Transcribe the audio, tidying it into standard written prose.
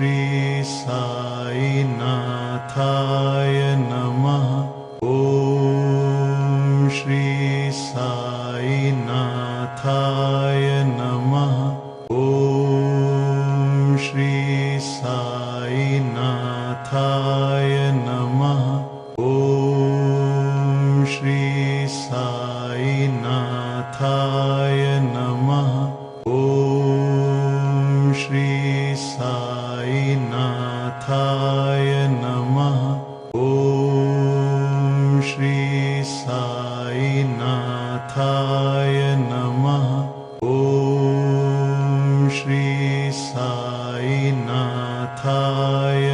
श्री साई नाथाय नमः। ओम श्री साई नाथाय नमः। ओम श्री साई नाथाय नमः। ओम श्री साई नाथाय नमः। ओम श्री साई नाथाय नमः। ओम श्री साई नाथाय नमः। ओम श्री साई नाथाय